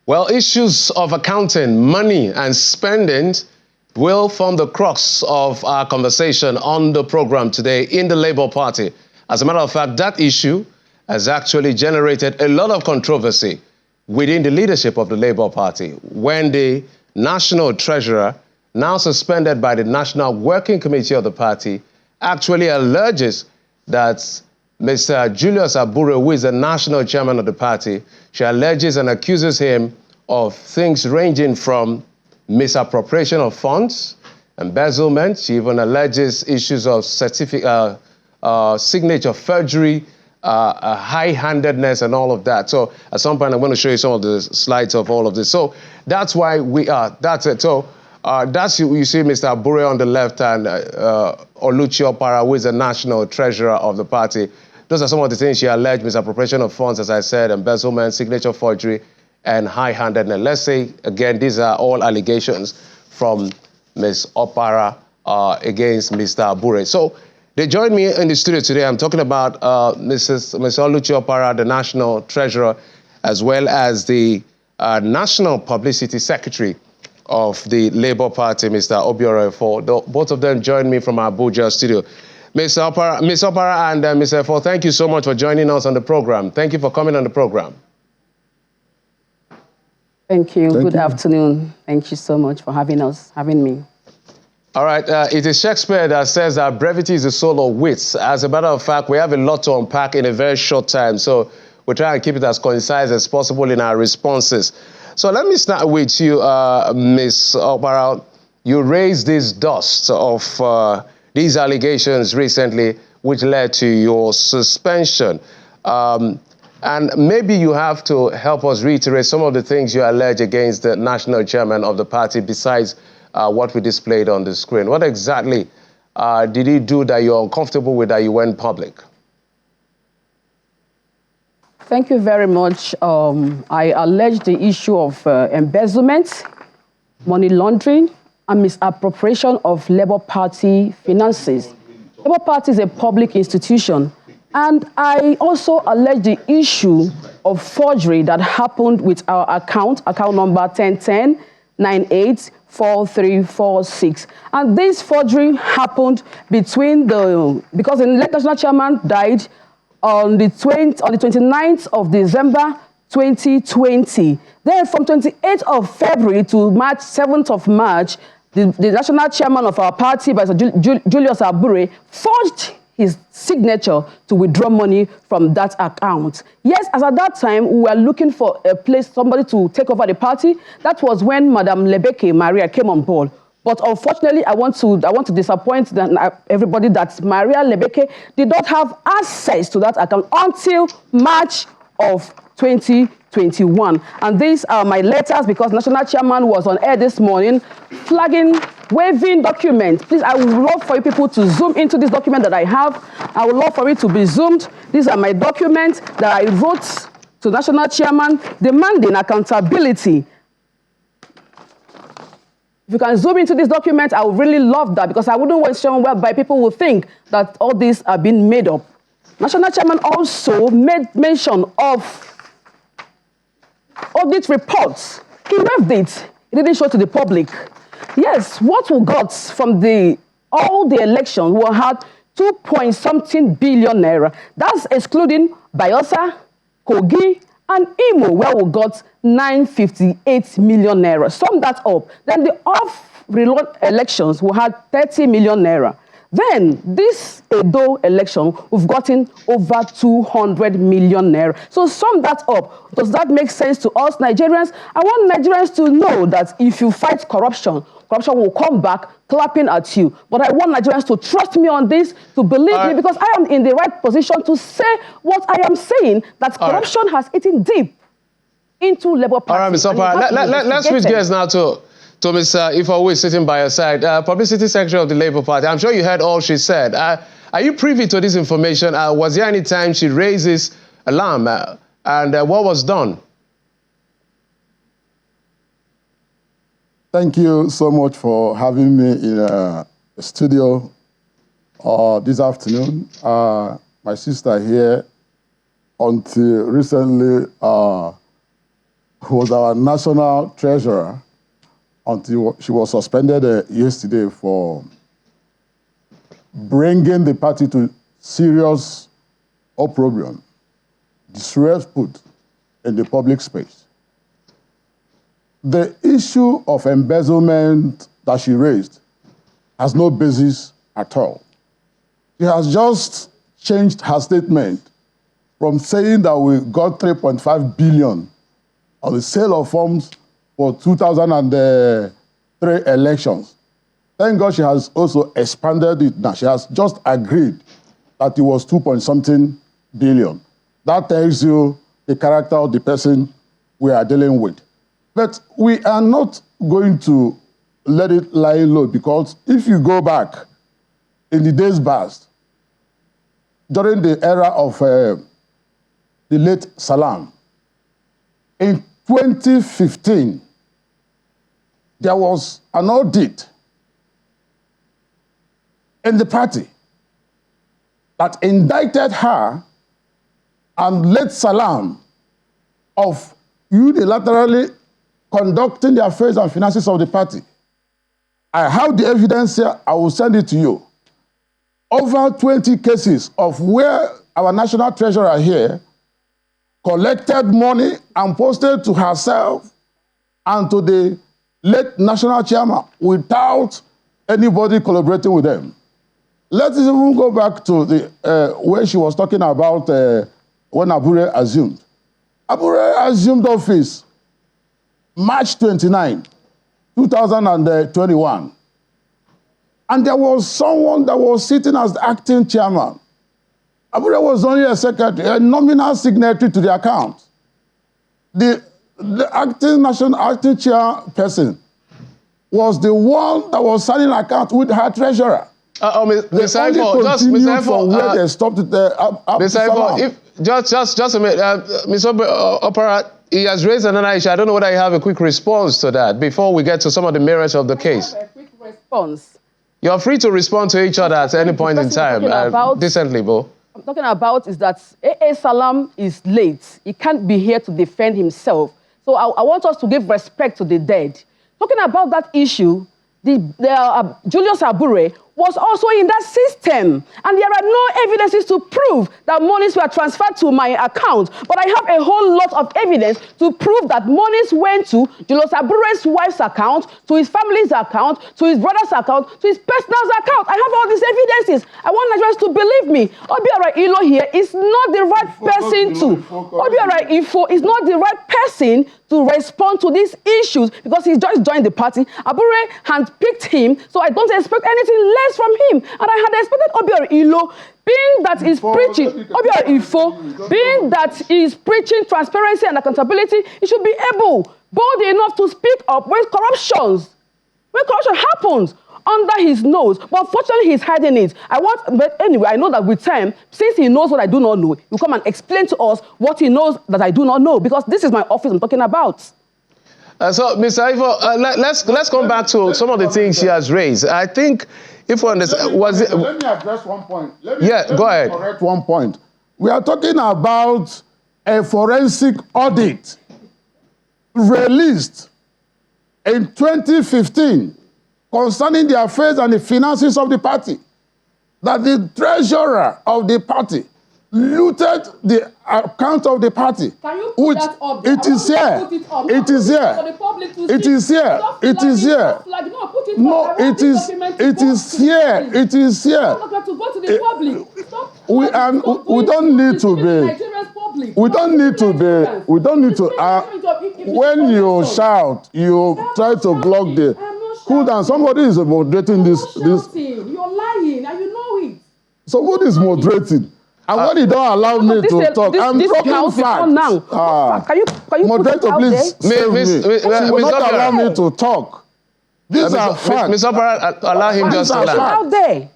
Well, issues of accounting, money, and spending will form the crux of our conversation on the program today in the Labour Party. As a matter of fact, that issue has actually generated a lot of controversy within the leadership of the Labour Party when the National Treasurer, now suspended by the National Working Committee of the party, actually alleges that Mr. Julius Abure, who is the national chairman of the party, she alleges and accuses him of things ranging from misappropriation of funds, embezzlement. She even alleges issues of signature forgery, high-handedness, and all of that. So at some point, I'm going to show you some of the slides of all of this. So that's why we are. That's it. So that's you see Mr. Abure on the left and Oluchi Opara, who is the national treasurer of the party. Those are some of the things she alleged: misappropriation of funds, as I said, embezzlement, signature forgery, and high-handedness. Let's say, again, these are all allegations from Ms. Opara against Mr. Abure. So they join me in the studio today. I'm talking about Ms. Oluchi Opara, the national treasurer, as well as the national publicity secretary of the Labour Party, Mr. Obiora Efo. Both of them join me from our Abuja studio. Ms. Opara and Mr. Efo, thank you so much for joining us on the program. Thank you for coming on the program. Thank you. Good afternoon. Thank you so much for having me. All right. It is Shakespeare that says that brevity is the soul of wits. As a matter of fact, we have a lot to unpack in a very short time, so we'll try and keep it as concise as possible in our responses. So let me start with you, Ms. Opara. You raised this dust of these allegations recently, which led to your suspension. And maybe you have to help us reiterate some of the things you allege against the national chairman of the party besides what we displayed on the screen. What exactly did he do that you're uncomfortable with that you went public? Thank you very much. I allege the issue of embezzlement, money laundering, and misappropriation of Labour Party finances. Labour Party is a public institution. And I also allege the issue of forgery that happened with our account number 1010-984346. And this forgery happened because the national chairman died on the 29th of December 2020. Then from 28th of February to 7th of March, the national chairman of our party, Julius Abure, forged his signature to withdraw money from that account. Yes, as at that time, we were looking for a place, somebody to take over the party. That was when Madam Lebeke Maria came on board. But unfortunately, I want to disappoint everybody that Maria Lebeke did not have access to that account until March of 2021. And these are my letters, because national chairman was on air this morning flagging waiving document. Please, I would love for you people to zoom into this document that I have. I would love for it to be zoomed. These are my documents that I wrote to national chairman demanding accountability. If you can zoom into this document, I would really love that, because I wouldn't want to show whereby people will think that all these are being made up. National chairman also made mention of audit reports. He waived it. He didn't show to the public. Yes, what we got from all the elections, we had 2.something billion naira. That's excluding Bayelsa, Kogi, and Imo, where we got 958 million naira. Sum that up. Then the off-reload elections, we had 30 million naira. Then this Edo election, we've gotten over 200 million naira. So sum that up. Does that make sense to us Nigerians? I want Nigerians to know that if you fight corruption, corruption will come back clapping at you. But I want Nigerians to trust me on this, to believe me, because I am in the right position to say what I am saying, that corruption has eaten deep into Labour Party. All right, Ms. Opara, let's switch gears now to Ms. Ifo, who is sitting by your side, Publicity Secretary of the Labour Party. I'm sure you heard all she said. Are you privy to this information? Was there any time she raised this alarm? And what was done? Thank you so much for having me in the studio this afternoon. My sister here, until recently, who was our national treasurer until she was suspended yesterday for bringing the party to serious opprobrium, disrepute in the public space. The issue of embezzlement that she raised has no basis at all. She has just changed her statement from saying that we got 3.5 billion on the sale of forms for 2003 elections. Thank God she has also expanded it now. She has just agreed that it was 2-point-something billion. That tells you the character of the person we are dealing with. But we are not going to let it lie low, because if you go back in the days past, during the era of the late Salam, in 2015, there was an audit in the party that indicted her and late Salam of unilaterally conducting the affairs and finances of the party. I have the evidence here. I will send it to you. Over 20 cases of where our national treasurer here collected money and posted to herself and to the late national chairman without anybody collaborating with them. Let's even go back to the where she was talking about when Abure assumed. Abure assumed office March 29, 2021. And there was someone that was sitting as the acting chairman. Abure was only a secretary, a nominal signatory to the account. The acting chairperson was the one that was signing account with her treasurer. Mr. Ifo, where they stopped it there. Mr. Ifo, just a minute. Mr. Opera, he has raised another issue. I don't know whether you have a quick response to that before we get to some of the merits of the case. I have a quick response. You're free to respond to each other at any point in time, decently, Bo. I'm talking about is that A.A. Salam is late. He can't be here to defend himself. So I want us to give respect to the dead. Talking about that issue, Julius Abure was also in that system. And there are no evidences to prove that monies were transferred to my account. But I have a whole lot of evidence to prove that monies went to Julius Abure's wife's account, to his family's account, to his brother's account, to his personal account. I have all these evidences. I want Nigerians to believe me. Obiora Ilo here is not the right person to. Obiora Ifo is not the right person to respond to these issues because he just joined the party. Abure handpicked him, so I don't expect anything less from him. And I had expected Obiora Ilo, being that he's preaching, Obiora Ifo, being that he's preaching transparency and accountability, he should be able, bold enough to speak up when corruption happens under his nose. But unfortunately, he's hiding it. But anyway, I know that with time, since he knows what I do not know, he'll come and explain to us what he knows that I do not know, because this is my office I'm talking about. So, Mr. Ifo, let's come back to some of the things she has raised. I think, if we understand, let me address one point. Go ahead. Correct one point. We are talking about a forensic audit released in 2015 concerning the affairs and the finances of the party, that the treasurer of the party looted the account of the party. Can you put that up there? It is here. It is here. It is here. It is here. No, it is here. It is here. We don't need to be. We don't need to be. We don't need to. When you shout, you try to block the. Cool down. Somebody is moderating this. You're lying, and you know it. Somebody is moderating. And when you don't allow me to talk, I'm talking facts. Can you moderator, please save me. You will not allow me to talk. These are facts. Mr. Opera, allow him just to land. Out there.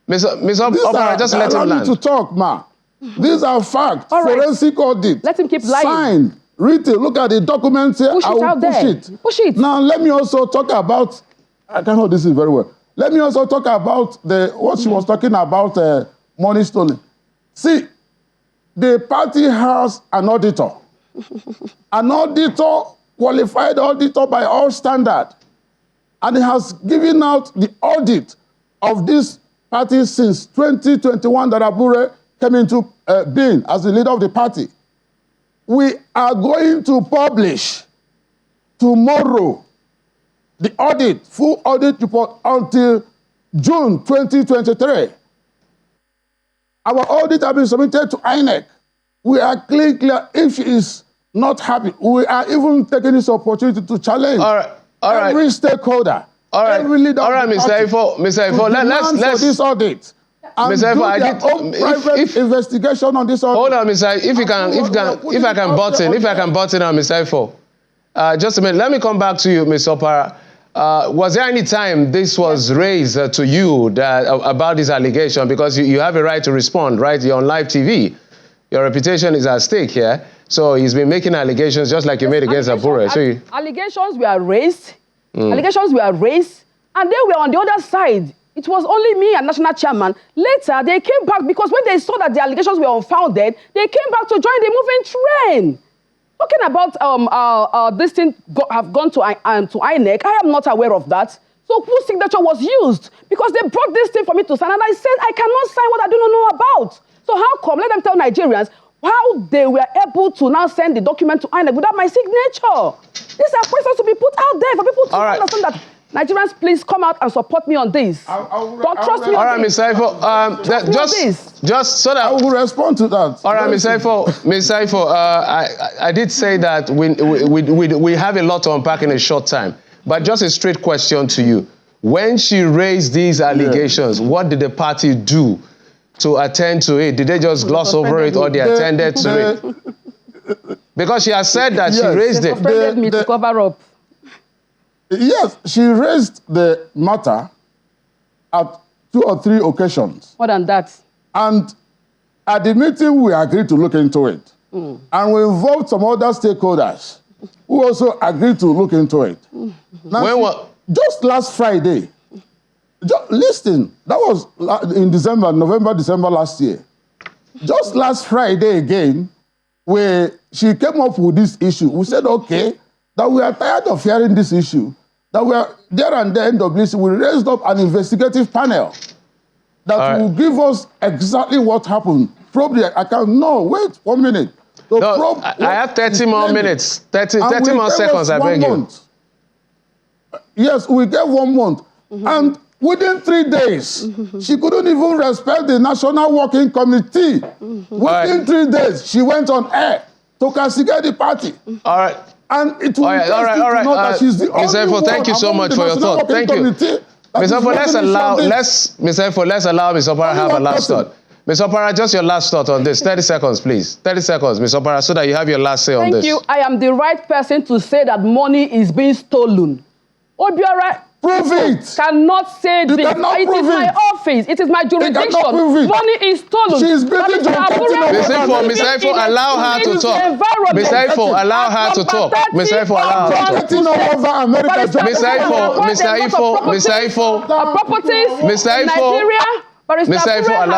Mr. Opera, just let him land. Allow me to talk, ma. These are facts. Forensic audit. Let him keep lying. Signed. Read it. Look at the documents here. Push it out there. Push it. Now, let me also talk about, I can't hold this in very well. Let me also talk about what she was talking about, money stolen. See, the party has an auditor. an auditor, qualified auditor by all standard, and he has given out the audit of this party since 2021 that Abure came into being as the leader of the party. We are going to publish tomorrow the audit, full audit report until June 2023. Our audit has been submitted to INEC. We are clear. If she is not happy, we are even taking this opportunity to challenge every stakeholder, every leader of the party Mr. Ifo, let's for this audit. And Mr. do Ifo, their own private investigation on this audit. Hold on, Mr. If I can button on Mr. Ifo. Just a minute. Let me come back to you, Ms. Opara. Was there any time this was raised to you that, about this allegation? Because you have a right to respond, right? You're on live TV. Your reputation is at stake here. So he's been making allegations just like you made against Abure. So allegations were raised. Allegations were raised. And they were on the other side. It was only me and national chairman. Later, they came back because when they saw that the allegations were unfounded, they came back to join the moving train. Talking about this thing have gone to INEC, I am not aware of that. So whose signature was used? Because they brought this thing for me to sign, and I said I cannot sign what I do not know about. So how come? Let them tell Nigerians how they were able to now send the document to INEC without my signature. These are questions to be put out there for people to understand that. Nigerians, please come out and support me on this. Don't trust me on this. All right, Mr. Ifo, just so that I will respond to that. All right, Mr. Ifo, I did say that we have a lot to unpack in a short time, but just a straight question to you. When she raised these allegations, what did the party do to attend to it? Did they just gloss over it, or they attended to it? Because she has said that she raised it. They suspended me to cover up. Yes, she raised the matter at 2 or 3 occasions. More than that. And at the meeting, we agreed to look into it. And we involved some other stakeholders who also agreed to look into it. Now, just last Friday, listen, that was in November, December last year. Just last Friday again, she came up with this issue. We said, okay, that we are tired of hearing this issue, that we are there and there NWC, we raised up an investigative panel that will give us exactly what happened. Probably, I can't, no, wait 1 minute. No, I have 30 more minutes, 30 more seconds, I beg you. Yes, we gave 1 month. And within 3 days, she couldn't even respect the National Working Committee. Within 3 days, she went on air to castigate the party. All right. And it will all right. that she's the only Mr. Ifo, thank you so much for your thought. Thank you. Mr. Ifo, let's allow Ms. Opara have a last thought. Ms. Opara, just your last thought on this. 30 seconds, please. 30 seconds, Ms. Opara, so that you have your last say on this. Thank you. I am the right person to say that money is being stolen. Obiora, prove it. Cannot say this. It is my office. It is my jurisdiction. Money is stolen. She is building Mr. Ifo, allow her to talk. Mr. Ifo, allow her to talk. Mr. Ifo, allow her to talk. Mr. Ifo, Mr. Ifo, allow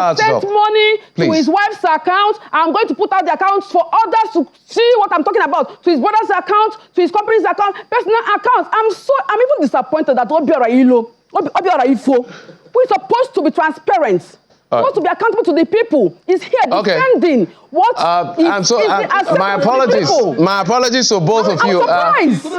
her to talk. Money to his wife's account. I'm going to put out the accounts for others to see what I'm talking about. To his brother's account, to his company's account, personal accounts. I'm even disappointed that Obiora Ifo, who is supposed to be transparent, supposed to be accountable to the people, is here defending what my apologies to both of you.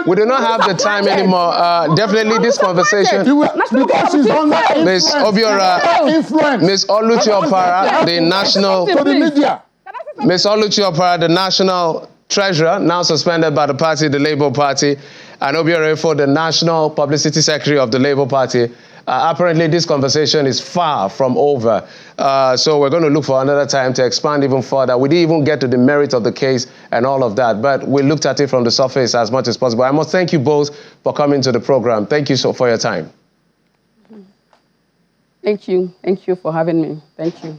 We do not have the time anymore. Definitely this conversation. Ms. Obiora, Ms. Oluchi Opara, the national Ms. Oluchi Opara, the national treasurer, now suspended by the party, the Labour Party, and Obiora Ifo, the national publicity secretary of the Labour Party. Apparently, this conversation is far from over. So we're going to look for another time to expand even further. We didn't even get to the merit of the case and all of that, but we looked at it from the surface as much as possible. I must thank you both for coming to the program. Thank you for your time. Thank you. Thank you for having me. Thank you.